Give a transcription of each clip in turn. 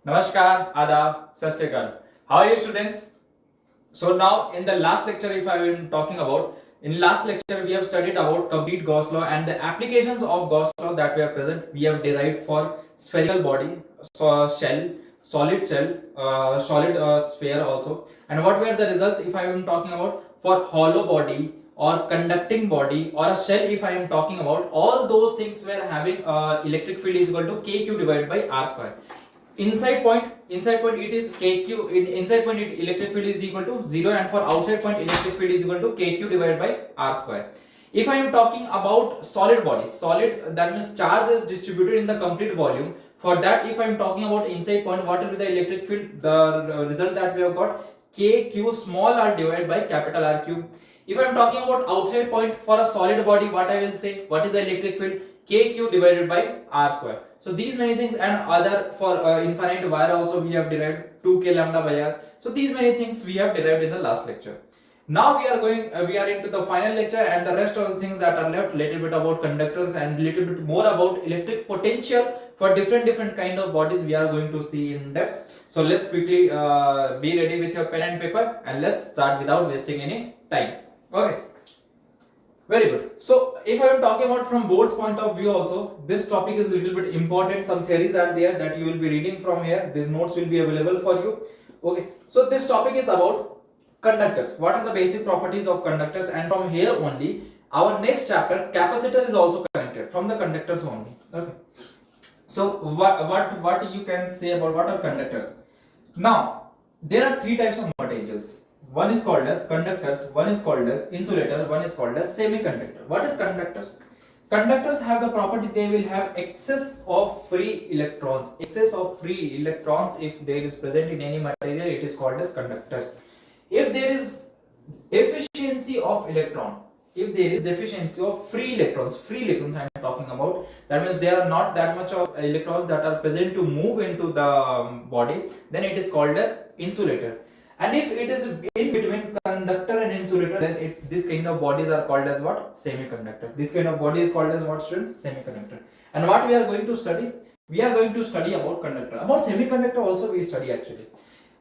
Namaskar, Adab, Sat Sri Akal. How are you, students? So now in the last lecture, if I am talking about, in last lecture we have studied about complete Gauss law and the applications of Gauss law that we are present. We have derived for spherical body, shell, solid sphere also. And what were the results if I am talking about for hollow body or conducting body or a shell? If I am talking about, all those things were having electric field is equal to kq divided by r square. Inside point it is kq, inside point electric field is equal to 0, and for outside point electric field is equal to kq divided by r square. If I am talking about solid body, solid, that means charge is distributed in the complete volume. For that, if I am talking about inside point, what will be the electric field? The result that we have got, kq small r divided by capital R cube. If I am talking about outside point for a solid body, what I will say, what is the electric field? kq divided by r square. So these many things, and other for infinite wire also we have derived 2k lambda by r. So these many things we have derived in the last lecture. Now we are into the final lecture, and the rest of the things that are left, little bit about conductors and little bit more about electric potential for different kind of bodies we are going to see in depth. So let's quickly be ready with your pen and paper, and let's start without wasting any time. Okay. Very good. So if I am talking about from board's point of view also, this topic is a little bit important. Some theories are there that you will be reading from here. These notes will be available for you. Okay. So this topic is about conductors. What are the basic properties of conductors? And from here only, our next chapter, capacitor, is also connected from the conductors only. Okay. So what you can say about what are conductors? Now there are three types of materials. One is called as conductors, one is called as insulator, one is called as semiconductor. What is conductors? Conductors have the property they will have excess of free electrons. Excess of free electrons, if there is present in any material, it is called as conductors. If there is deficiency of electron, if there is deficiency of free electrons I am talking about, that means there are not that much of electrons that are present to move into the body, then it is called as insulator. And if it is in between conductor and insulator, then this kind of bodies are called as what? Semiconductor. This kind of body is called as what, students? Semiconductor. And what we are going to study? We are going to study about conductor. About semiconductor also we study actually.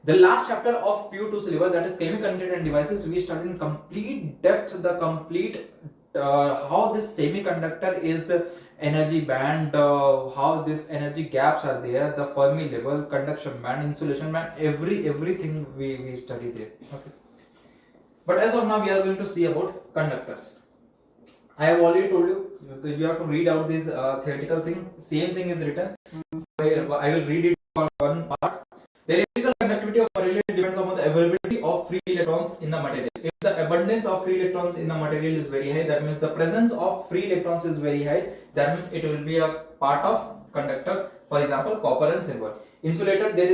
The last chapter of PU2 syllabus, that is semiconductor and devices, we studied in complete depth the complete how this semiconductor is energy band, how this energy gaps are there, the Fermi level, conduction band, insulation band, everything we study there. Okay. But as of now, we are going to see about conductors. I have already told you, you have to read out these theoretical things. Same thing is written. I will read it for one part. The electrical conductivity of material depends upon the availability of free electrons in the material. If the abundance of free electrons in the material is very high, that means the presence of free electrons is very high, that means it will be a part of conductors. For example, copper and silver. Insulator, there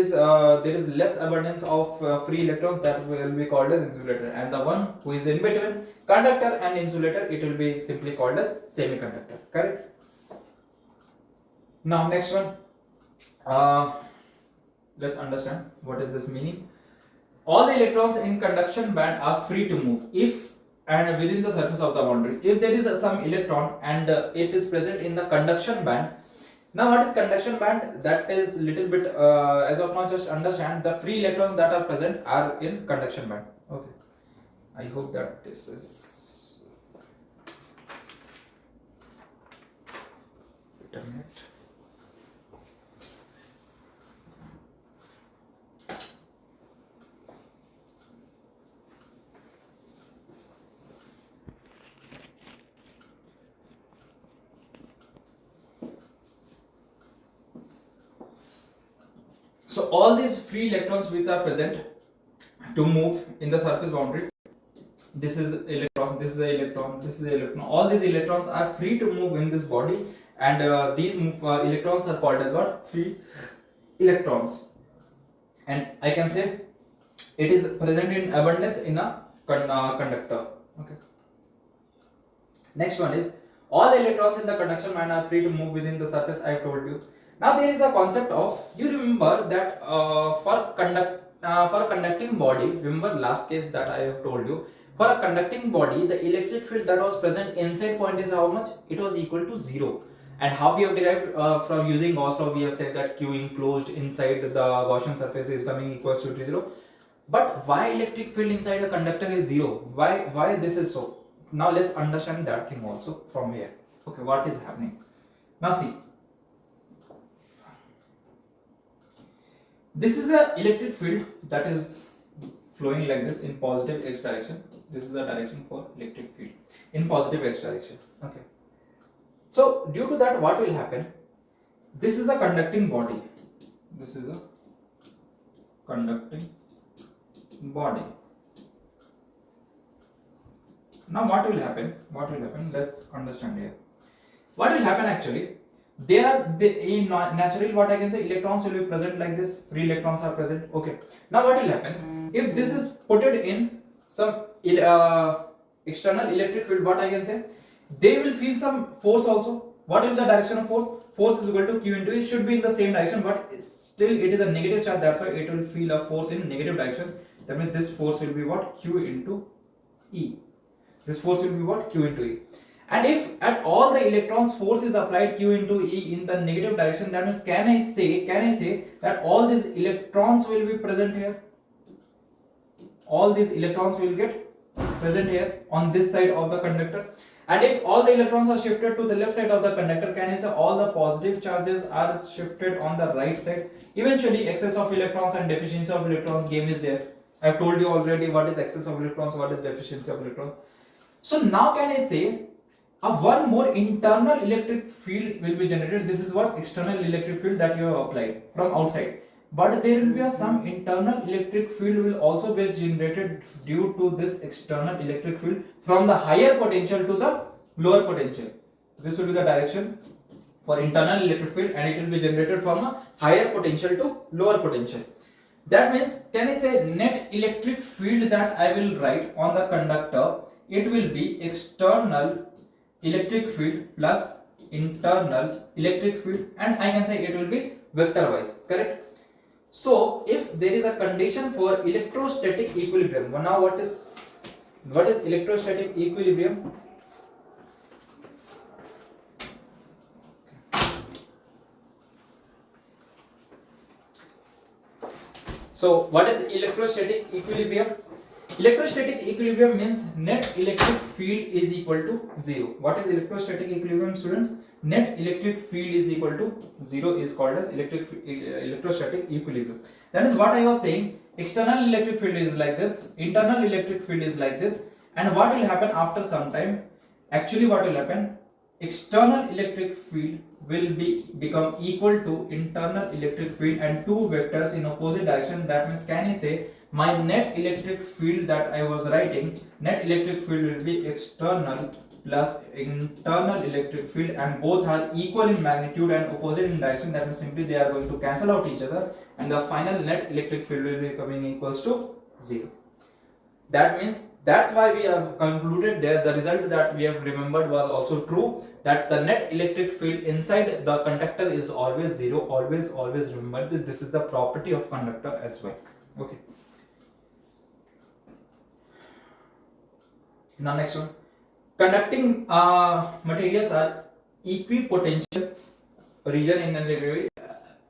is less abundance of free electrons, that will be called as insulator. And the one who is in between conductor and insulator, it will be simply called as semiconductor. Correct? Now next one. Let's understand what is this meaning. All the electrons in conduction band are free to move if and within the surface of the boundary. If there is some electron and it is present in the conduction band. Now what is conduction band? That is little bit as of now, just understand the free electrons that are present are in conduction band. Okay. I hope that this is. Wait a minute. So all these free electrons which are present to move in the surface boundary, this is electron, this is an electron, this is an electron. All these electrons are free to move in this body, and these electrons are called as what? Free electrons. And I can say it is present in abundance in a conductor. Okay. Next one is all the electrons in the conduction band are free to move within the surface. I have told you. Now there is a concept of, you remember that for a conducting body, remember last case that I have told you, for a conducting body the electric field that was present inside point is how much? It was equal to 0. And how we have derived from using Gauss law, we have said that Q enclosed inside the Gaussian surface is coming equals to 0. But why electric field inside a conductor is 0? Why this is so? Now let's understand that thing also from here. Okay, what is happening? Now see, this is a electric field that is flowing like this in positive x direction. This is the direction for electric field in positive x direction. Okay. So due to that, what will happen? This is a conducting body. This is a conducting body. Now what will happen? Let's understand here. What will happen actually? In naturally, what I can say, electrons will be present like this. Free electrons are present. Okay. Now what will happen? If this is put in some external electric field, what I can say, they will feel some force also. What is the direction of force? Force is equal to Q into E. Should be in the same direction, but still it is a negative charge. That's why it will feel a force in negative direction. That means this force will be what? Q into E. This force will be what? Q into E. And if at all the electrons force is applied Q into E in the negative direction, that means can I say that all these electrons will be present here? All these electrons will get present here on this side of the conductor. And if all the electrons are shifted to the left side of the conductor, can I say all the positive charges are shifted on the right side? Eventually, excess of electrons and deficiency of electrons game is there. I have told you already what is excess of electrons, what is deficiency of electrons. So now can I say one more internal electric field will be generated. This is what external electric field that you have applied from outside. But there will be some internal electric field will also be generated due to this external electric field from the higher potential to the lower potential. This will be the direction for internal electric field, and it will be generated from a higher potential to lower potential. That means, can I say net electric field that I will write on the conductor, it will be external electric field plus internal electric field, and I can say it will be vector wise, correct? So if there is a condition for electrostatic equilibrium, now what is electrostatic equilibrium? So what is electrostatic equilibrium? Electrostatic equilibrium means net electric field is equal to 0. What is electrostatic equilibrium, students? Net electric field is equal to 0 is called as electrostatic equilibrium. That is what I was saying. External electric field is like this, internal electric field is like this, and what will happen after some time? Actually, what will happen? External electric field will become equal to internal electric field and two vectors in opposite direction. That means, can I say my net electric field that I was writing, net electric field will be external plus internal electric field, and both are equal in magnitude and opposite in direction. That means simply they are going to cancel out each other, and the final net electric field will be coming equals to 0. That means that's why we have concluded there the result that we have remembered was also true, that the net electric field inside the conductor is always 0. Always remember that this is the property of conductor as well. Okay. Now next one, conducting materials are equipotential region in an,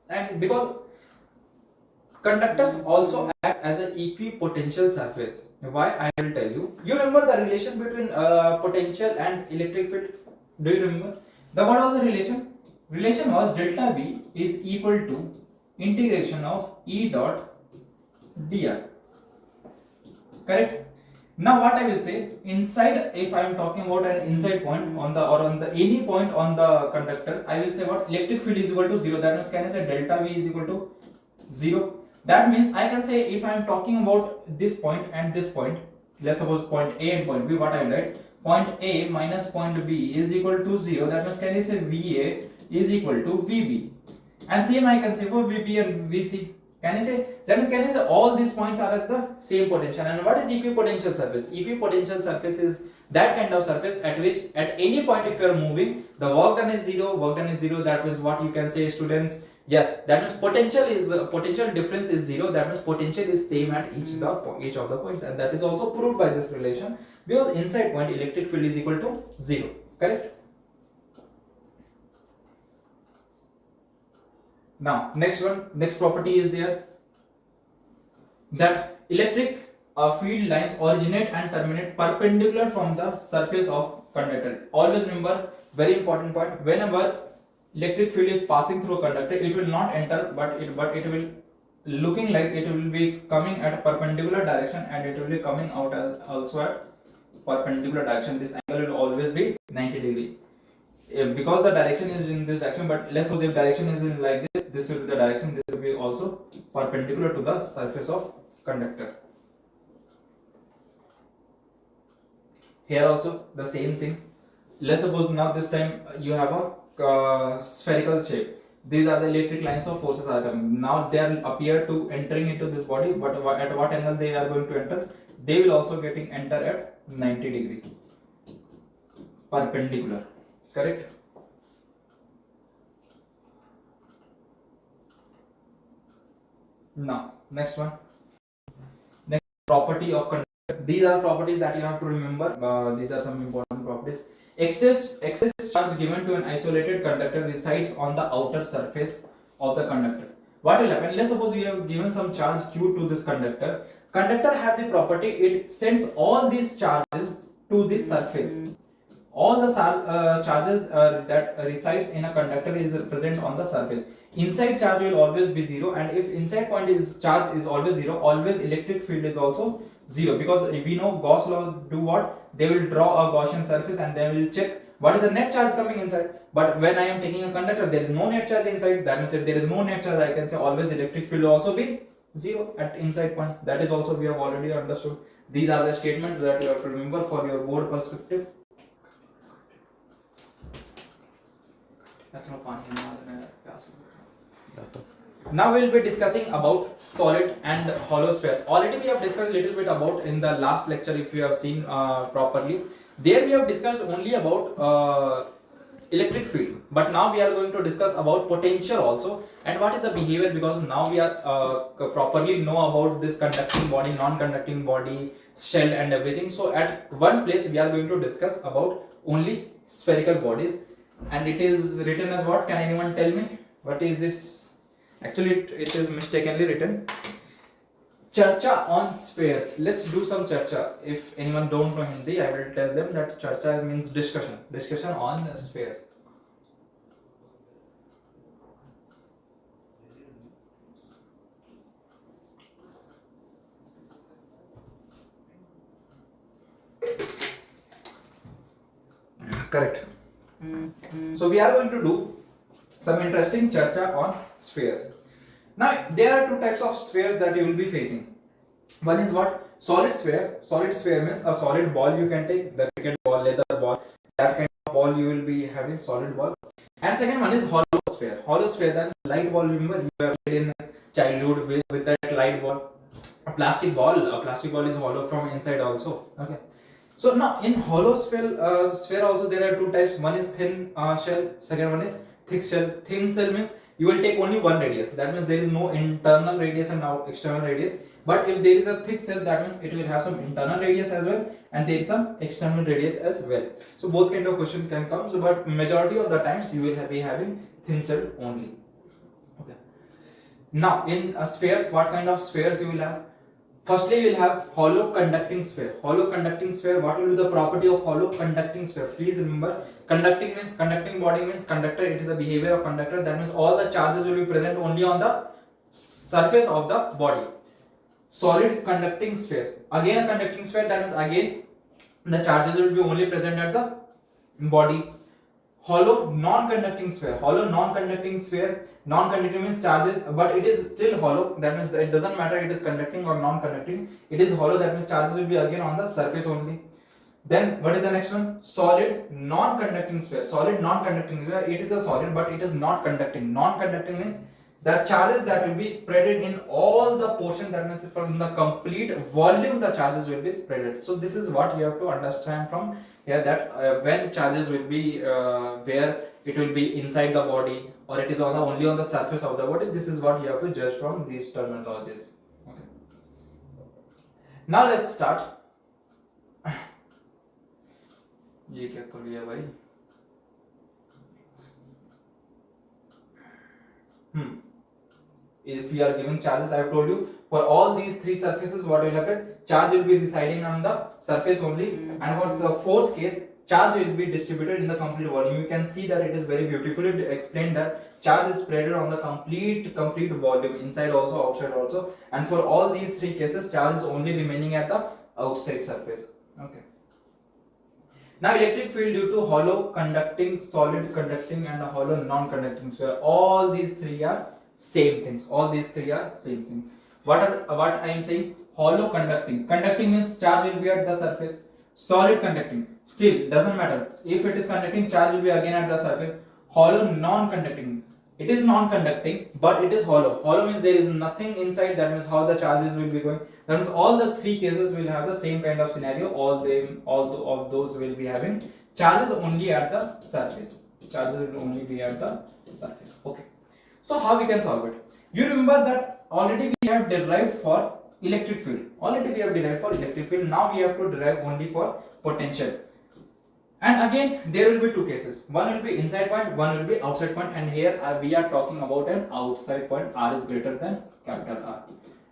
and because conductors also acts as an equipotential surface. Why? I will tell you. You remember the relation between potential and electric field? Do you remember? What was the relation? Relation was delta V is equal to integration of E dot dr. Correct? Now what I will say, inside, if I am talking about an inside point on the any point on the conductor, I will say what electric field is equal to 0. That means, can I say delta V is equal to 0? That means I can say, if I am talking about this point and this point, let's suppose point A and point B, what I will write? Point A minus point B is equal to 0. That means, can I say VA is equal to VB? And same I can say for VB and VC. Can I say? That means, can I say all these points are at the same potential? And what is equipotential surface? Equipotential surface is that kind of surface at which at any point if you are moving, the work done is 0, That means what you can say, students? Yes, that means potential difference is 0. That means potential is same at each of the points, and that is also proved by this relation, because inside point electric field is equal to 0. Correct? Now next property is there that electric field lines originate and terminate perpendicular from the surface of conductor. Always remember, very important point, whenever electric field is passing through a conductor, it will not enter, but it will looking like it will be coming at a perpendicular direction, and it will be coming out also at perpendicular direction. This angle will always be 90 degree. Because the direction is in this direction, but let's suppose if direction is in like this will be the direction, this will be also perpendicular to the surface of conductor. Here also the same thing. Let's suppose now this time you have a spherical shape. These are the electric lines of forces are coming. Now they are appear to entering into this body, but at what angle they are going to enter? They will also getting enter at 90 degree perpendicular. Correct? Now next one. Next property of conductor. These are properties that you have to remember. These are some important properties. Excess charge given to an isolated conductor resides on the outer surface of the conductor. What will happen? Let's suppose you have given some charge Q to this conductor. Conductor have the property, it sends all these charges to the surface. All the charges that resides in a conductor is present on the surface. Inside charge will always be zero, and if inside point is charge is always zero, always electric field is also zero, because we know Gauss law do what? They will draw a Gaussian surface and they will check what is the net charge coming inside. But when I am taking a conductor, there is no net charge inside. That means if there is no net charge, I can say always electric field will also be zero at inside point. That is also we have already understood. These are the statements that you have to remember for your board perspective. Now we will be discussing about solid and hollow spheres. Already we have discussed a little bit about in the last lecture, if you have seen properly. There we have discussed only about electric field, but now we are going to discuss about potential also, and what is the behavior, because now we are properly know about this conducting body, non-conducting body, shell and everything. So at one place we are going to discuss about only spherical bodies, and it is written as what? Can anyone tell me what is this? Actually it is mistakenly written Charcha on spheres. Let's do some charcha. If anyone don't know Hindi, I will tell them that charcha means discussion on spheres. Correct. So we are going to do some interesting charcha on spheres. Now there are two types of spheres that you will be facing. One is what? Solid sphere. Solid sphere means a solid ball you can take, the cricket ball, leather ball, that kind of ball you will be having, solid ball. And second one is hollow sphere. Hollow sphere, that is light ball. Remember you have played in childhood with that light ball. A plastic ball is hollow from inside also. Okay. So now in hollow sphere also there are two types. One is thin shell, second one is thick shell. Thin shell means you will take only one radius. That means there is no internal radius and now external radius. But if there is a thick shell, that means it will have some internal radius as well, and there is some external radius as well. So both kind of question can come. So, but majority of the times you will be having thin shell only. Okay. Now in spheres, what kind of spheres you will have? Firstly, we will have hollow conducting sphere. Hollow conducting sphere, what will be the property of hollow conducting sphere? Please remember, conducting means conducting body means conductor. It is a behavior of conductor. That means all the charges will be present only on the surface of the body. Solid conducting sphere. Again a conducting sphere, that means again the charges will be only present at the body. Hollow non-conducting sphere. Hollow non-conducting sphere. Non-conducting means charges, but it is still hollow. That means it doesn't matter it is conducting or non-conducting. It is hollow. That means charges will be again on the surface only. Then what is the next one? Solid non-conducting sphere. Solid non-conducting sphere. It is a solid, but it is not conducting. Non-conducting means the charges that will be spreaded in all the portion, that means from the complete volume the charges will be spreaded. So this is what you have to understand from here, that when charges will be where it will be inside the body or it is on only on the surface of the body. This is what you have to judge from these terminologies. Okay. Now let's start. ये क्या कर लिया भाई? if we are giving charges, I have told you for all these three surfaces what will happen, charge will be residing on the surface only, and for the fourth case charge will be distributed in the complete volume. You can see that it is very beautifully explained that charge is spread on the complete volume, inside also, outside also, and for all these three cases charge is only remaining at the outside surface. Okay. Now electric field due to hollow conducting, solid conducting and hollow non-conducting sphere, all these three are same things. All these three are same thing. What I am saying? Hollow conducting. Conducting means charge will be at the surface. Solid conducting, still doesn't matter. If it is conducting, charge will be again at the surface. Hollow non-conducting. It is non-conducting, but it is hollow. Hollow means there is nothing inside. That means how the charges will be going. That means all the three cases will have the same kind of scenario. All of those will be having charges only at the surface. Charges will only be at the surface. Okay. So how we can solve it? You remember that already we have derived for electric field. Already we have derived for electric field. Now we have to derive only for potential. And again there will be two cases. One will be inside point, one will be outside point, and here we are talking about an outside point. R is greater than capital R.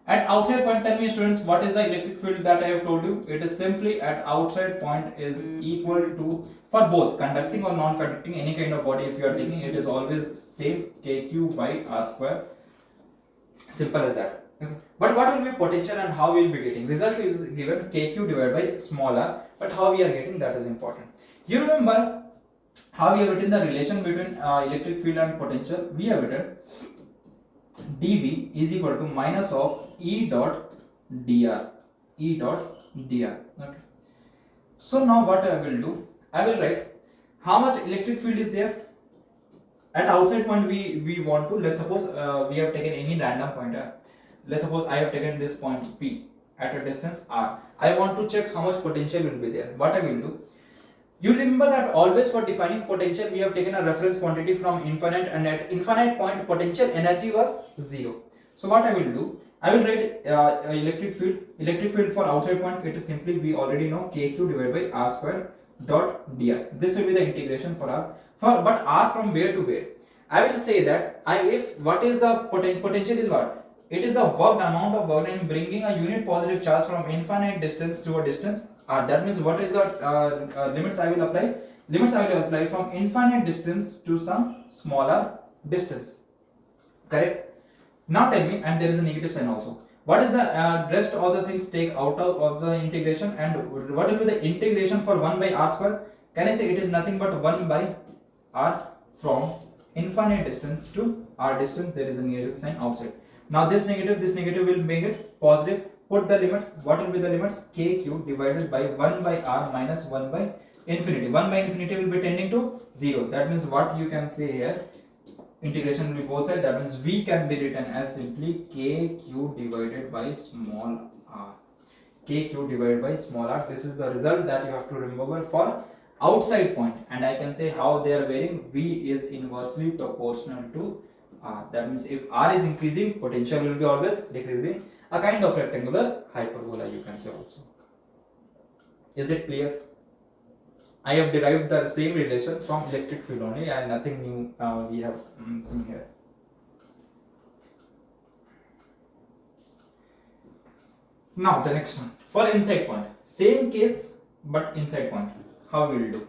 At outside point, tell me students, what is the electric field that I have told you? It is simply at outside point is equal to, for both conducting or non-conducting, any kind of body if you are taking, it is always same kq by r square. Simple as that. Okay. But what will be potential and how we will be getting? Result is given kq divided by small r, but how we are getting, that is important. You remember how we have written the relation between electric field and potential? We have written dV is equal to minus of E dot dr. E dot dr. Okay. So now what I will do? I will write how much electric field is there. At outside point we want to, let's suppose we have taken any random pointer. Let's suppose I have taken this point P at a distance r. I want to check how much potential will be there. What I will do? You remember that always for defining potential we have taken a reference quantity from infinite, and at infinite point potential energy was 0. So what I will do? I will write electric field. Electric field for outside point, it is simply, we already know, kq divided by r square dot dr. This will be the integration for r. But r from where to where? I will say that if what is the potential is what? It is the worked amount of work in bringing a unit positive charge from infinite distance to a distance r. That means what is the limits I will apply? Limits I will apply from infinite distance to some smaller distance. Correct? Now tell me, and there is a negative sign also. What is the rest of the things take out of the integration, and what will be the integration for 1 by r square? Can I say it is nothing but 1 by r from infinite distance to r distance? There is a negative sign outside. Now this negative will make it positive. Put the limits. What will be the limits? kq divided by 1 by r minus 1 by infinity. 1 by infinity will be tending to 0. That means what you can say here, integration will be both sides. That means v can be written as simply kq divided by small r. Kq divided by small r. This is the result that you have to remember for outside point, and I can say how they are varying. V is inversely proportional to r. That means if r is increasing, potential will be always decreasing. A kind of rectangular hyperbola you can say also. Is it clear? I have derived the same relation from electric field only, and nothing new we have seen here. Now the next one, for inside point, same case but inside point. How we will do?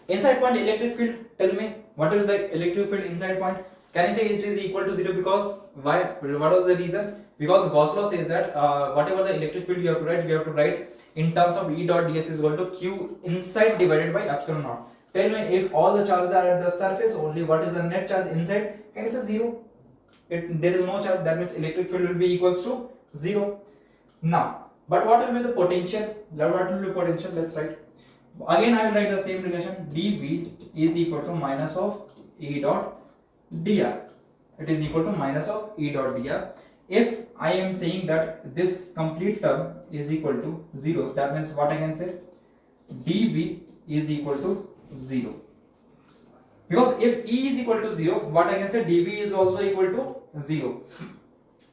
Inside point electric field, tell me what is the electric field inside point? Can I say it is equal to 0? Because why? What was the reason? Because Gauss law says that whatever the electric field you have to write in terms of E dot ds is equal to q inside divided by epsilon naught. Tell me, if all the charges are at the surface only, what is the net charge inside? Can I say 0? There is no charge. That means electric field will be equals to 0. Now, but what will be the potential? What will be potential? Let's write. Again, I will write the same relation. dV is equal to minus of E dot dr. It is equal to minus of E dot dr. If I am saying that this complete term is equal to 0, that means what I can say? dV is equal to 0. Because if E is equal to 0, what I can say? dV is also equal to 0.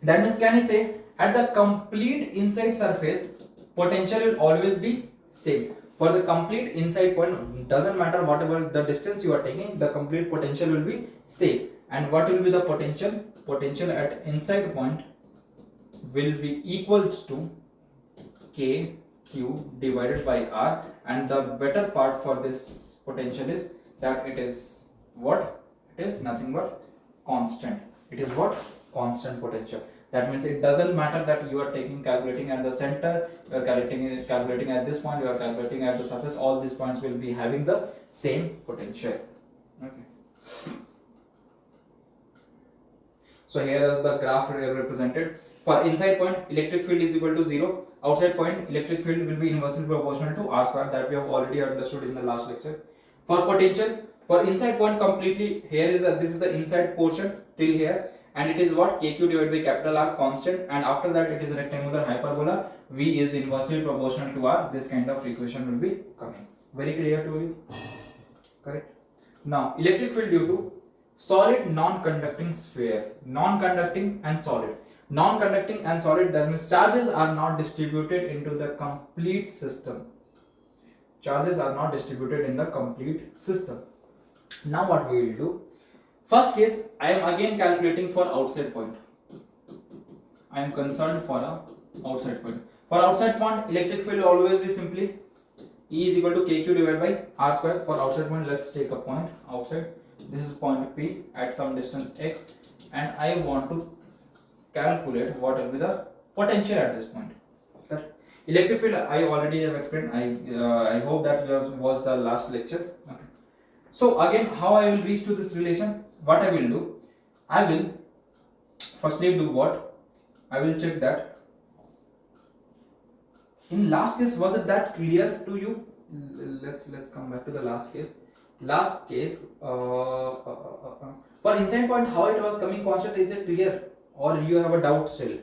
That means, can I say, at the complete inside surface, potential will always be same. For the complete inside point, doesn't matter whatever the distance you are taking, the complete potential will be same. and what will be the potential? Potential at inside point will be equals to K Q divided by R, and the better part for this potential is that it is what? It is nothing but constant. It is what? Constant potential. That means it doesn't matter that you are calculating at the center, you are calculating at this point, you are calculating at the surface, all these points will be having the same potential. Okay. So here is the graph represented. For inside point, electric field is equal to 0. Outside point, electric field will be inversely proportional to R square, that we have already understood in the last lecture. For potential, for inside point completely, here is this is the inside portion till here, and it is what? KQ divided by capital R constant, and after that it is rectangular hyperbola. V is inversely proportional to R. This kind of equation will be coming. Very clear to you? Correct. Now, electric field due to solid non-conducting sphere, non-conducting and solid. Non-conducting and solid, that means charges are not distributed into the complete system. Charges are not distributed in the complete system. Now what we will do? First case, I am again calculating for outside point. I am concerned for a outside point. For outside point, electric field will always be simply E is equal to KQ divided by R square. For outside point, let's take a point outside. This is point P at some distance x, and I want to calculate what will be the potential at this point. Electric field I already have explained. I hope that you have watched the last lecture. Okay. So again, how I will reach to this relation? What I will do? I will firstly do what? I will check that. In last case, was it that clear to you? Let's come back to the last case. Last case, for inside point, how it was coming constant, is it clear, or you have a doubt still?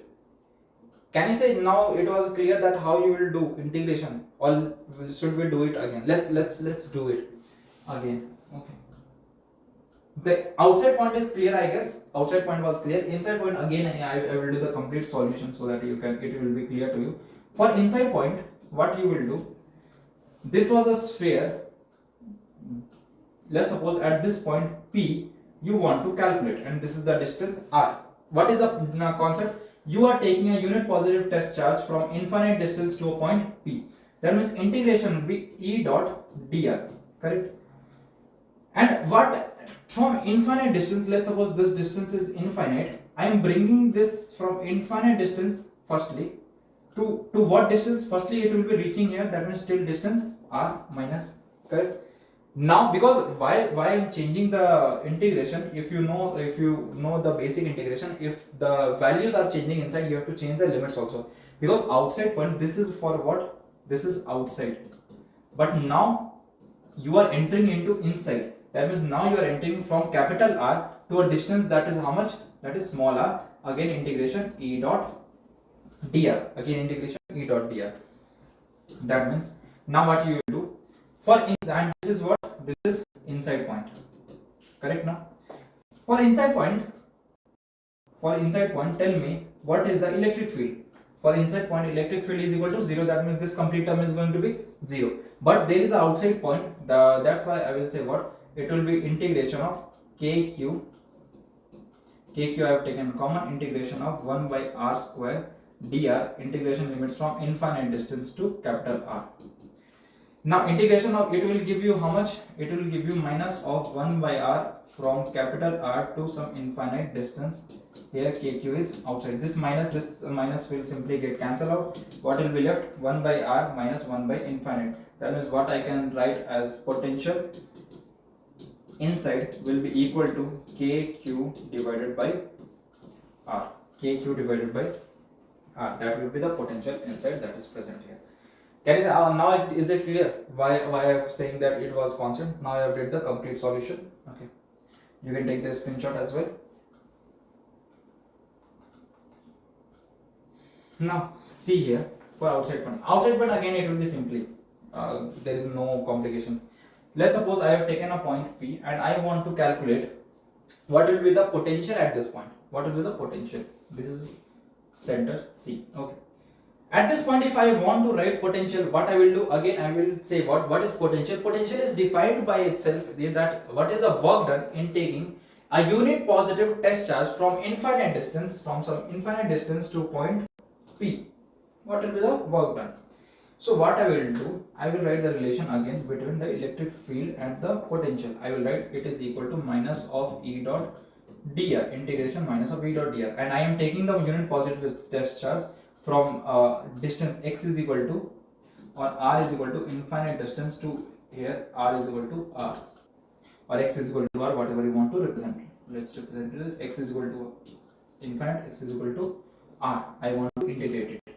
Can you say now it was clear that how you will do integration, or should we do it again? Let's do it again. Okay. The outside point is clear, I guess. Outside point was clear. Inside point again, I will do the complete solution so that it will be clear to you. For inside point, what you will do? This was a sphere. Let's suppose at this point P you want to calculate, and this is the distance R. What is the concept? You are taking a unit positive test charge from infinite distance to a point P. That means integration will be E dot dr. Correct? And what from infinite distance, let's suppose this distance is infinite. I am bringing this from infinite distance firstly to what distance? Firstly, it will be reaching here. That means till distance R minus. Correct? Now, because why I am changing the integration, if you know the basic integration, if the values are changing inside, you have to change the limits also. Because outside point, this is for what? This is outside. But now you are entering into inside. That means now you are entering from capital R to a distance that is how much? That is small r. Again integration E dot dr. Again integration E dot dr. That means now what you will do? And this is what? This is inside point. Correct now? For inside point, tell me what is the electric field. For inside point, electric field is equal to 0. That means this complete term is going to be 0. But there is an outside point. That's why I will say what? It will be integration of KQ. KQ I have taken common, integration of 1 by R square dr. Integration limits from infinite distance to capital R. Now integration of it will give you how much? It will give you minus of 1 by R from capital R to some infinite distance. Here KQ is outside. This minus will simply get cancelled out. What will be left? 1 by R minus 1 by infinite. That means what I can write as potential inside will be equal to KQ divided by R. KQ divided by R. That will be the potential inside that is present here. Can you say, now is it clear why I am saying that it was constant? Now I have did the complete solution. Okay, you can take the screenshot as well. Now see here for outside point. Outside point again it will be simply there is no complications. Let's suppose I have taken a point P and I want to calculate what will be the potential at this point. What will be the potential? This is center C. Okay. At this point, if I want to write potential, what I will do again, I will say what is potential? Potential is defined by itself, that what is the work done in taking a unit positive test charge from infinite distance, from some infinite distance to point P. What will be the work done? So what I will do, I will write the relation again between the electric field and the potential. I will write it is equal to minus of E dot dr, integration minus of E dot dr, and I am taking the unit positive test charge from distance x is equal to, or r is equal to infinite distance to here, r is equal to r, or x is equal to r, whatever you want to represent. Let's represent it as x is equal to infinite, x is equal to r. I want to integrate it.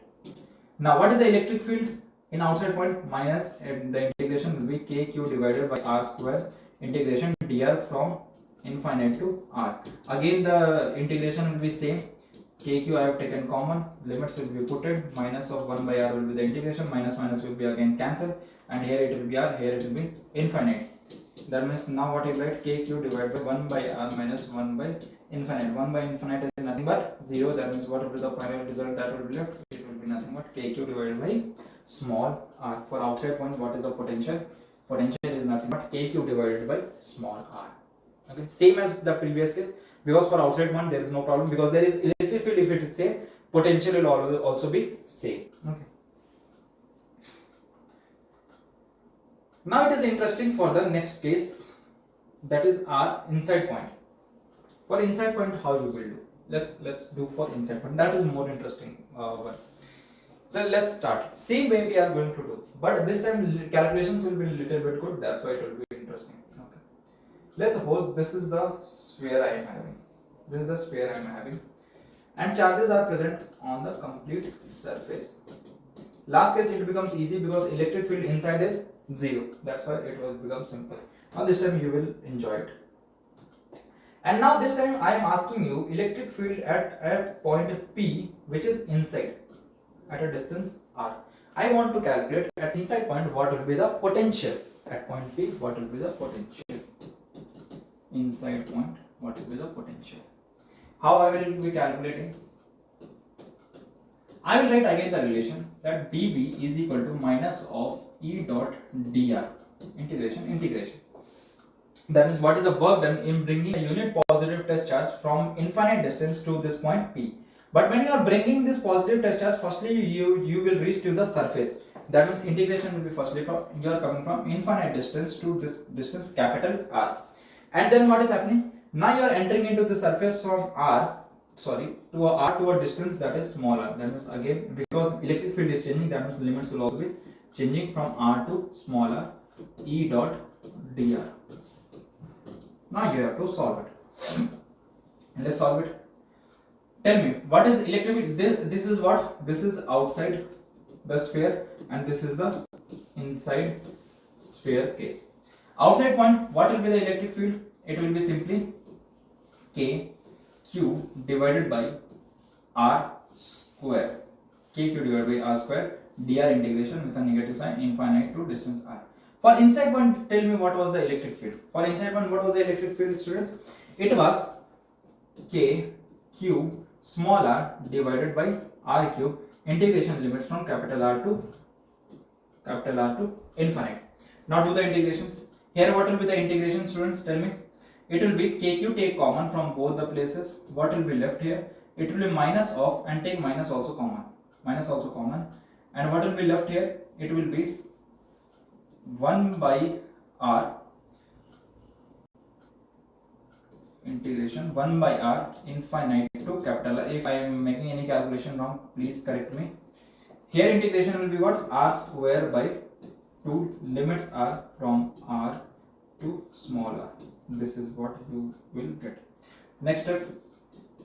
Now what is the electric field in outside point? Minus, and the integration will be kq divided by r square integration dr from infinite to r. Again the integration will be same. Kq I have taken common, limits will be put in, minus of 1 by r will be the integration, minus minus will be again cancel, and here it will be r, here it will be infinite. That means now what you write, kq divided by 1 by r minus 1 by infinite. 1 by infinite is nothing but 0. That means what will be the final result that will be left? It will be nothing but kq divided by small r. For outside point, what is the potential? Potential is nothing but kq divided by small r. Okay, same as the previous case, because for outside point there is no problem, because there is electric field. If it is same, potential will always also be same. Okay. Now it is interesting for the next case, that is our inside point. For inside point, how you will do? Let's do for inside point. That is more interesting one. So let's start. Same way we are going to do, but this time calculations will be a little bit good. That's why it will be interesting. Okay. Let's suppose this is the sphere I am having. This is the sphere I am having, and charges are present on the complete surface. Last case it becomes easy because electric field inside is 0. That's why it will become simple. Now this time you will enjoy it. And now this time I am asking you electric field at a point P which is inside at a distance r. I want to calculate at inside point what will be the potential. At point P, what will be the potential? Inside point, what will be the potential? How I will be calculating? I will write again the relation that dV is equal to minus of E dot dr, integration. That means what is the work done in bringing a unit positive test charge from infinite distance to this point P. But when you are bringing this positive test charge, firstly you will reach to the surface. That means integration will be firstly from, you are coming from infinite distance to this distance capital R. And then what is happening? Now you are entering into the surface from R, to a distance that is smaller. That means again, because electric field is changing, that means limits will also be changing from R to smaller, E dot dr. Now you have to solve it. Let's solve it. Tell me, what is electric field? This is what? This is outside the sphere, and this is the inside sphere case. Outside point, what will be the electric field? It will be simply K Q divided by R square. KQ divided by R square dr integration with a negative sign infinite to distance R. For inside point, tell me what was the electric field. For inside point, what was the electric field, students? It was K Q small r divided by R cube, integration limits from capital R to infinite. Now do the integrations. Here what will be the integration, students? Tell me. It will be KQ, take common from both the places. What will be left here? It will be minus of, and take minus also common. And what will be left here? It will be 1 by R, integration 1 by R infinite to capital R. If I am making any calculation wrong, please correct me. Here integration will be what? R square by 2, limits are from R to small r. This is what you will get. Next step,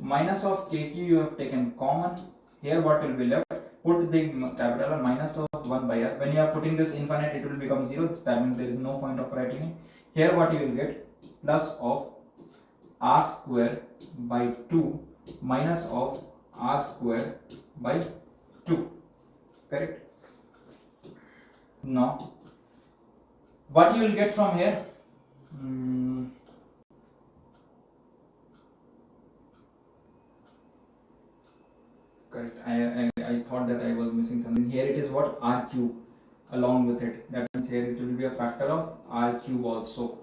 minus of KQ you have taken common. Here what will be left? Put the capital R, minus of 1 by R. When you are putting this infinite, it will become 0. That means there is no point of writing it. Here what you will get? Plus of R square by 2 minus of R square by 2. Correct? Now, what you will get from here? Correct. I thought that I was missing something. Here it is what? R cube along with it. That means here it will be a factor of R cube also.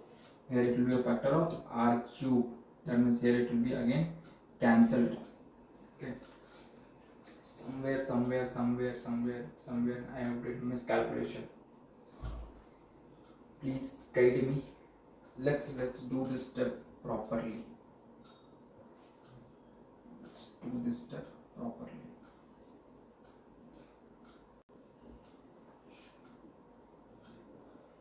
Here it will be a factor of R cube That means here it will be again cancelled. Okay. Somewhere I have did miscalculation. Please guide me. Let's do this step properly. Let's do this step properly.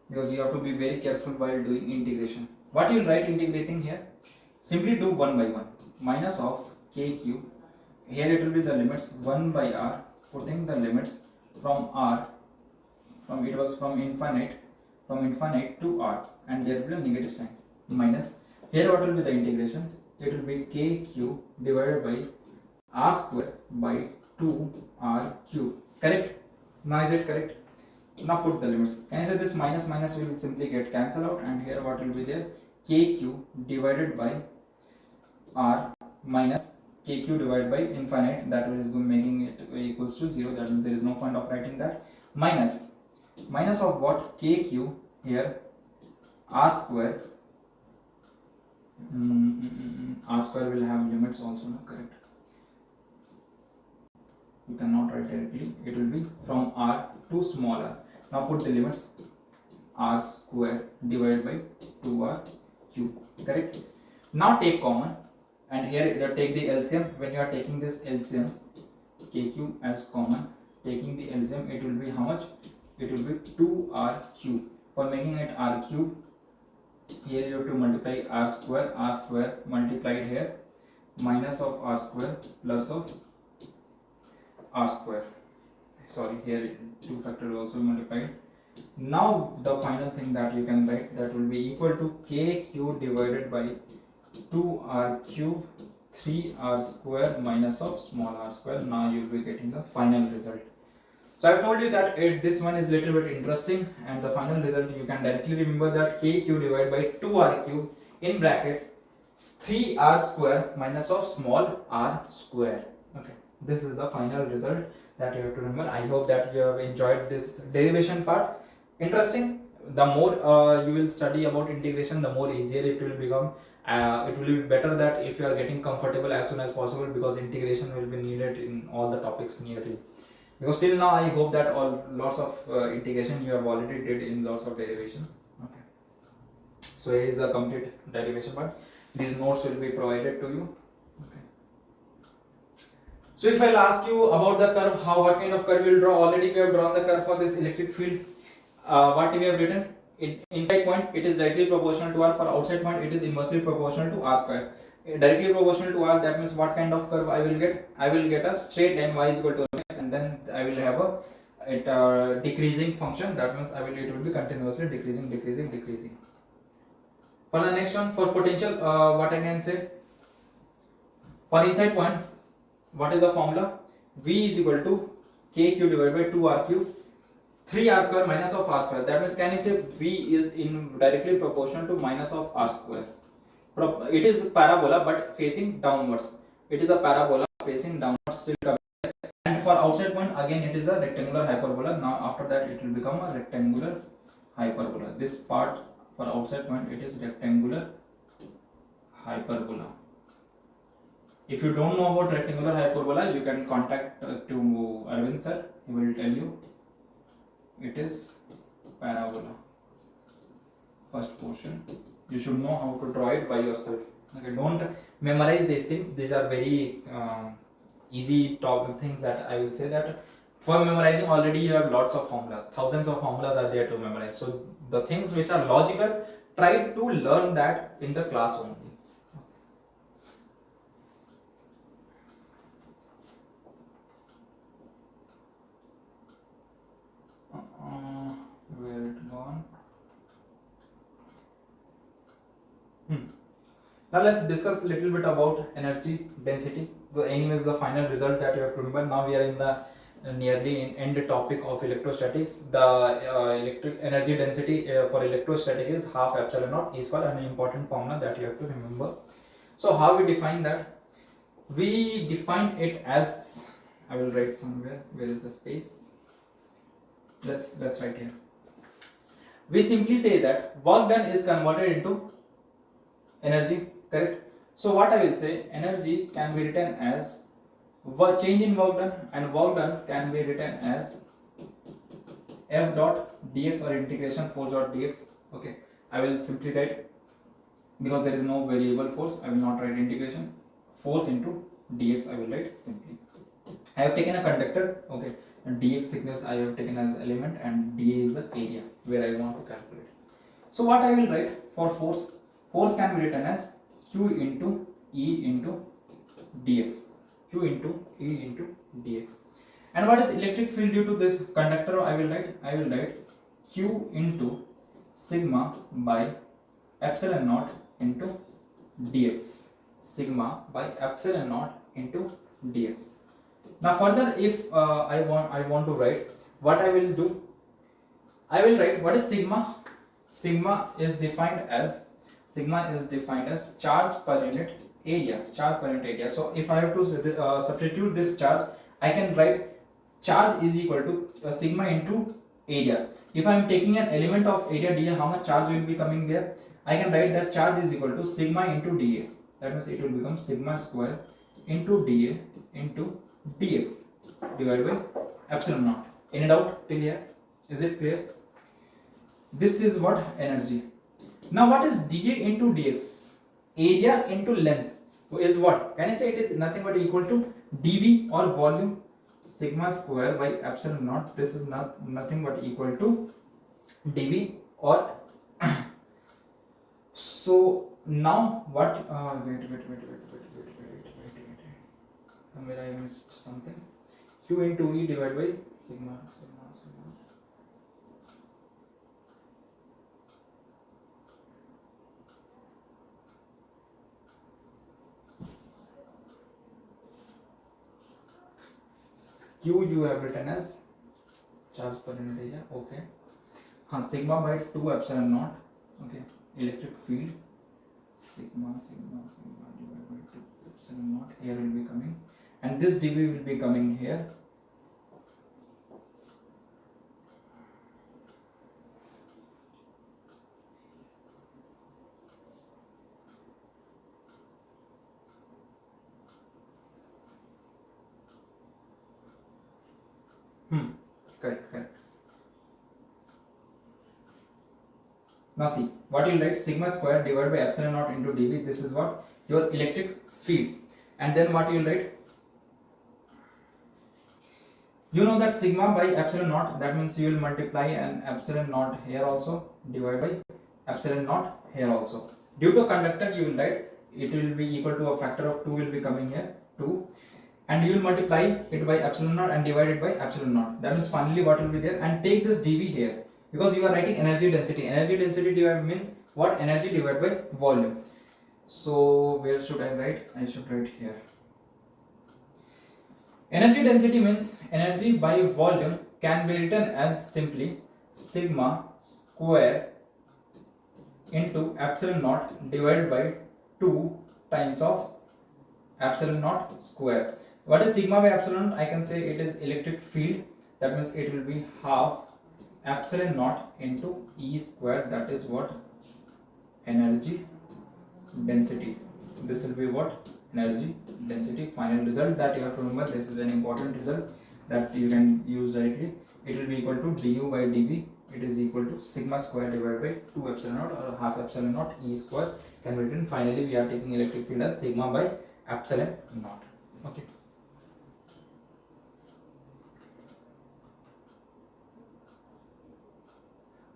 Because you have to be very careful while doing integration. What you will write integrating here? Simply do 1 by 1 minus of k cube. Here it will be the limits 1 by r, putting the limits from r, from it was from infinite to r, and there will be a negative sign minus. Here what will be the integration? It will be k cube divided by r square by 2r cube. Correct? Now is it correct? Now put the limits. Can I say this minus will simply get cancelled out, and here what will be there? K cube divided by r minus k cube divided by infinite, that is making it equals to 0. That means there is no point of writing that. Minus of what? K cube here r square. R square will have limits also, no? Correct. You cannot write directly. It will be from r to small r. Now put the limits r square divided by 2r cube. Correct. Now take common, and here you take the LCM. When you are taking this LCM, k cube as common, taking the LCM, it will be how much? It will be 2r cube. For making it r cube, here you have to multiply r square multiplied here, minus of r square plus of r square. Sorry, here 2 factor also multiplied. Now the final thing that you can write, that will be equal to k cube divided by 2r cube 3r square minus of small r square. Now you will be getting the final result. So I have told you that this one is little bit interesting, and the final result you can directly remember that k cube divided by 2r cube in bracket 3r square minus of small r square. Okay, this is the final result that you have to remember. I hope that you have enjoyed this derivation part. Interesting. The more you will study about integration, the more easier it will become. It will be better that if you are getting comfortable as soon as possible, because integration will be needed in all the topics nearly. Because till now I hope that lots of integration you have already did in lots of derivations. Okay. So here is a complete derivation part. These notes will be provided to you. Okay. So if I'll ask you about the curve, what kind of curve you will draw? Already we have drawn the curve for this electric field. What we have written? Inside point it is directly proportional to r. For outside point it is inversely proportional to r square. Directly proportional to r, that means what kind of curve I will get? I will get a straight line y is equal to mx, and then I will have a decreasing function. That means it will be continuously decreasing. For the next one, for potential, what I can say? For inside point, what is the formula? V is equal to k cube divided by 2r cube 3r square minus of r square. That means can you say V is directly proportional to minus of r square. It is parabola but facing downwards. It is a parabola facing downwards still coming. And for outside point again it is a rectangular hyperbola. Now after that it will become a rectangular hyperbola. This part for outside point it is rectangular hyperbola. If you don't know about rectangular hyperbola, you can contact to Arvind sir. He will tell you. It is parabola. First portion. You should know how to draw it by yourself. Okay, don't memorize these things. These are very easy things that I will say that for memorizing already you have lots of formulas. Thousands of formulas are there to memorize. So the things which are logical, try to learn that in the class only. Where it gone? Now let's discuss a little bit about energy density. So anyways, the final result that you have to remember. Now we are in the nearly end topic of electrostatics. The electric energy density for electrostatic is half epsilon naught E square, an important formula that you have to remember. So how we define that? We define it as, I will write somewhere. Where is the space? Let's write here. We simply say that work done is converted into energy, correct? So what I will say, energy can be written as work, change in work done, and work done can be written as F dot dx or integration force dot dx. Okay, I will simply write, because there is no variable force, I will not write integration force into dx, I will write simply. I have taken a conductor, okay, and dx thickness I have taken as element, and dA is the area where I want to calculate. So what I will write for force, force can be written as q into E into dx, q into E into dx. And what is electric field due to this conductor? I will write q into sigma by epsilon naught into dx, sigma by epsilon naught into dx. Now further, if I want to write, what I will do, I will write what is sigma. Sigma is defined as charge per unit area, So if I have to substitute this charge, I can write charge is equal to sigma into area. If I am taking an element of area dA, how much charge will be coming there? I can write that charge is equal to sigma into dA. That means it will become sigma square into dA into dx divided by epsilon naught. Any doubt till here? Is it clear? This is what energy. Now what is dA into dx? Area into length is what? Can I say it is nothing but equal to dV or volume, sigma square by epsilon naught. This is nothing but equal to dV or so now what? Wait. Somewhere I missed something. Q into E divided by sigma. Q you have written as charge per unit area. Okay. Sigma by 2 epsilon naught. Okay. Electric field. Sigma divided by 2 epsilon naught. Here will be coming. And this dV will be coming here. Correct. Now see, what you write, sigma square divided by epsilon naught into dV. This is what? Your electric field. And then what you write? You know that sigma by epsilon naught, that means you will multiply an epsilon naught here also, divide by epsilon naught here also. Due to conductor, you will write it will be equal to a factor of 2 will be coming here, 2, and you will multiply it by epsilon naught and divide it by epsilon naught. That means finally what will be there, and take this dV here, because you are writing energy density. Energy density divided means what? Energy divided by volume. So where should I write? I should write here. Energy density means energy by volume can be written as simply sigma square into epsilon naught divided by 2 times of epsilon naught square. What is sigma by epsilon naught? I can say it is electric field. That means it will be half epsilon naught into E square. That is what? Energy density. This will be what? Energy density. Final result that you have to remember. This is an important result that you can use directly. It will be equal to du by dv. It is equal to sigma square divided by 2 epsilon naught or half epsilon naught E square can be written. Finally, we are taking electric field as sigma by epsilon naught. Okay.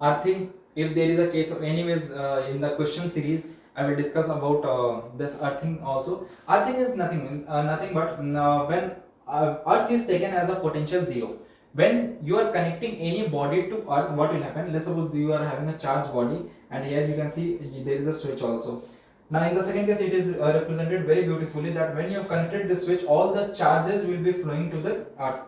Earthing, if there is a case of, anyways, in the question series I will discuss about this earthing also. Earthing is nothing but when earth is taken as a potential zero. When you are connecting any body to earth, what will happen? Let's suppose you are having a charged body, and here you can see there is a switch also. Now in the second case, it is represented very beautifully that when you have connected this switch, all the charges will be flowing to the earth,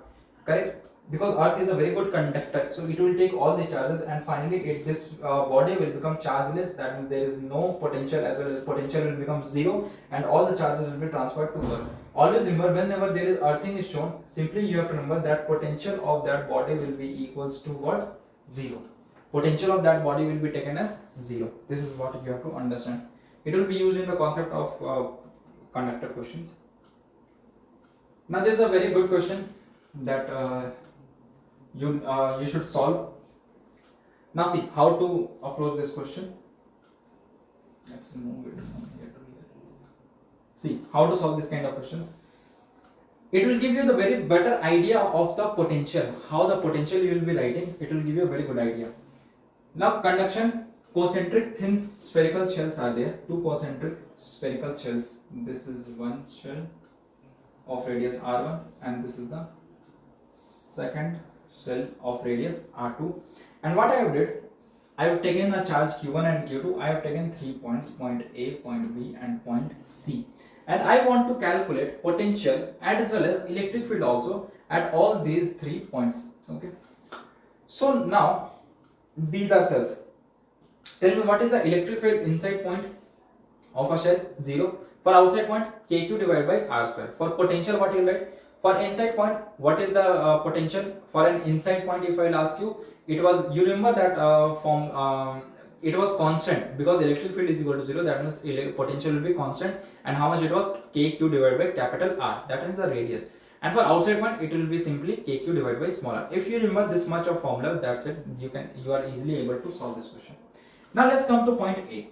correct? Because earth is a very good conductor, so it will take all the charges, and finally this body will become chargeless. That means there is no potential, as well as potential will become zero, and all the charges will be transferred to earth. Always remember, whenever there is earthing is shown, simply you have to remember that potential of that body will be equals to what? Zero. Potential of that body will be taken as zero. This is what you have to understand. It will be used in the concept of conductor questions. Now this is a very good question that you should solve. Now see how to approach this question. Let's move it from here to here. See how to solve this kind of questions. It will give you the very better idea of the potential, how the potential you will be writing. It will give you a very good idea. Now conduction, concentric thin spherical shells are there. Two concentric spherical shells. This is one shell of radius r1 and this is the second shell of radius r2. And what I have did, I have taken a charge q1 and q2. I have taken 3 points, point A, point B and point C. And I want to calculate potential as well as electric field also at all these 3 points. Okay. So now these are cells. Tell me what is the electric field inside point of a shell? 0. For outside point, kq divided by r square. For potential, what you will write? For inside point, what is the potential? For an inside point, if I will ask you, it was, you remember that it was constant because electric field is equal to 0. That means potential will be constant. And how much it was? Kq divided by capital R. That is the radius. And for outside point, it will be simply kq divided by small r. If you remember this much of formulas, that's it. You are easily able to solve this question. Now let's come to point A.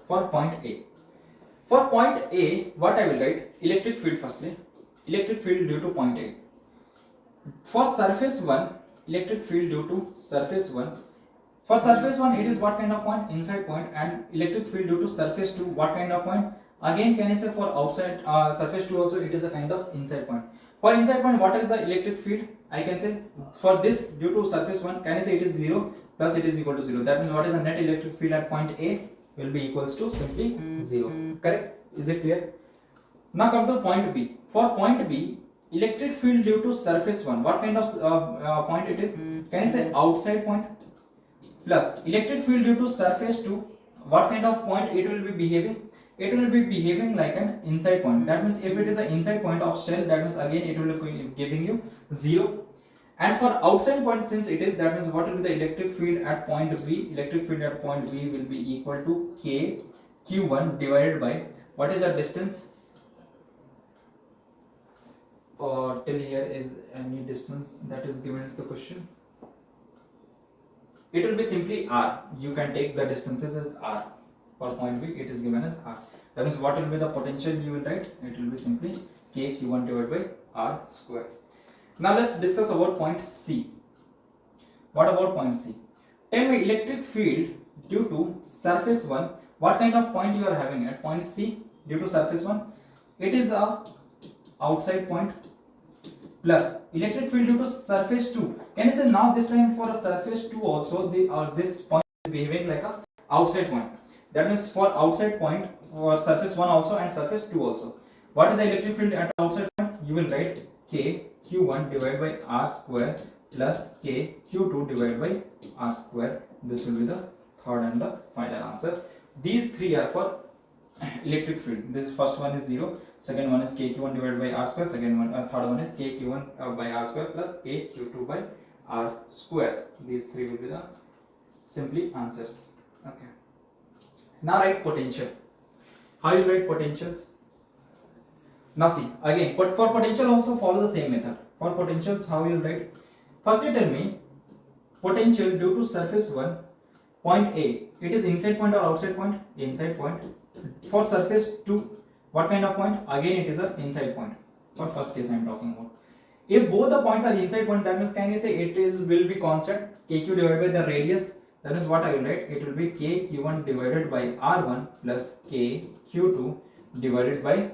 For point A. For point A, what I will write? Electric field firstly. Electric field due to point A. For surface 1, electric field due to surface 1. For surface 1, it is what kind of point? Inside point. And electric field due to surface 2, what kind of point? Again, can I say for outside surface 2 also, it is a kind of inside point. For inside point, what is the electric field? I can say for this due to surface 1, can I say it is 0 plus it is equal to 0. That means what is the net electric field at point A? Will be equals to simply 0. Correct? Is it clear? Now come to point B. For point B, electric field due to surface 1, what kind of point it is? Can I say outside point? Plus electric field due to surface 2, what kind of point it will be behaving? It will be behaving like an inside point. That means if it is an inside point of shell, that means again it will be giving you 0. And for outside point, since it is, that means what will be the electric field at point B? Electric field at point B will be equal to K Q1 divided by, what is the distance? Or till here is any distance that is given in the question? It will be simply R. You can take the distances as R. For point B, it is given as R. That means what will be the potential you will write? It will be simply K Q1 divided by R square. Now let's discuss about point C. What about point C? Tell me electric field due to surface 1. What kind of point you are having at point C due to surface 1? It is a outside point plus electric field due to surface 2. Can you say now this time for a surface 2 also this point is behaving like a outside point. That means for outside point for surface 1 also and surface 2 also. What is the electric field at outside point? You will write K Q1 divided by R square plus K Q2 divided by R square. This will be the third and the final answer. These three are for electric field. This first one is 0, second one is K Q1 divided by R square, third one is K Q1 by R square plus K Q2 by R square. These three will be the simply answers. Okay. Now write potential. How you write potentials? Now see again, but for potential also follow the same method. For potentials, how you write? Firstly, tell me potential due to surface 1, point A. It is inside point or outside point? Inside point. For surface 2, what kind of point? Again, it is an inside point. For first case, I am talking about. If both the points are inside point, that means can you say it is will be constant kq divided by the radius. That is what I will write. It will be k q1 divided by r1 plus k q2 divided by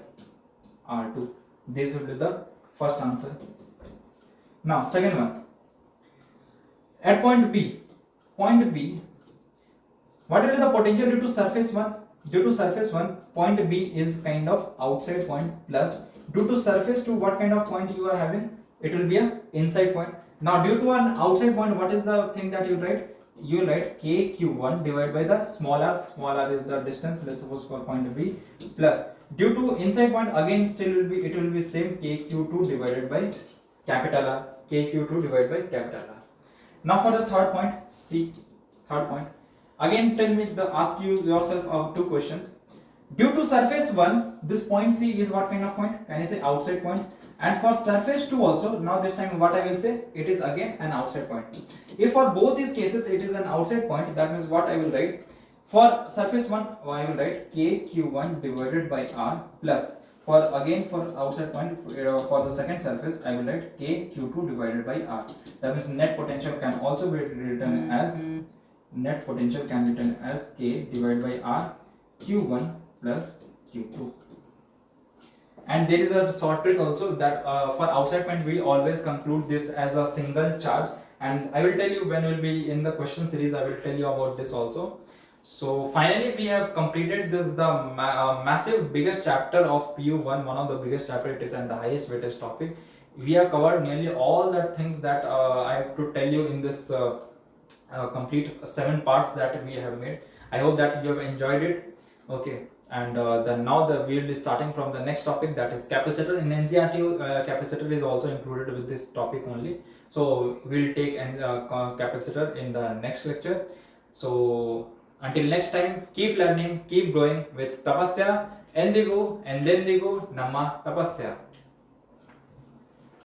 r2. This will be the first answer. Now second one. At point B, what will be the potential due to surface 1? Due to surface 1, point B is kind of outside point plus due to surface 2, what kind of point you are having? It will be a inside point. Now due to an outside point, what is the thing that you write? You write kq1 divided by the small r is the distance, let's suppose for point B, plus due to inside point again still will be, it will be same kq2 divided by capital R, kq2 divided by capital R. Now for the third point C, third point, Again, ask you yourself two questions. Due to surface 1, this point C is what kind of point? Can you say outside point? And for surface 2 also, now this time what I will say? It is again an outside point. If for both these cases it is an outside point, that means what I will write? For surface 1, I will write KQ1 divided by R plus, for outside point, for the second surface, I will write KQ2 divided by R. That means net potential can also be written as K divided by R Q1 plus Q2. And there is a short trick also, that for outside point we always conclude this as a single charge, and I will tell you when we will be in the question series, I will tell you about this also. So finally we have completed this, the massive biggest chapter of PU1, one of the biggest chapter it is, and the highest weightage topic. We have covered nearly all the things that I have to tell you in this complete 7 parts that we have made. I hope that you have enjoyed it. Okay, and now we will be starting from the next topic, that is capacitor. In NCERT, capacitor is also included with this topic only. So we will take capacitor in the next lecture. So until next time, keep learning, keep growing with tapasya. Endigu, endendigu, nama tapasya.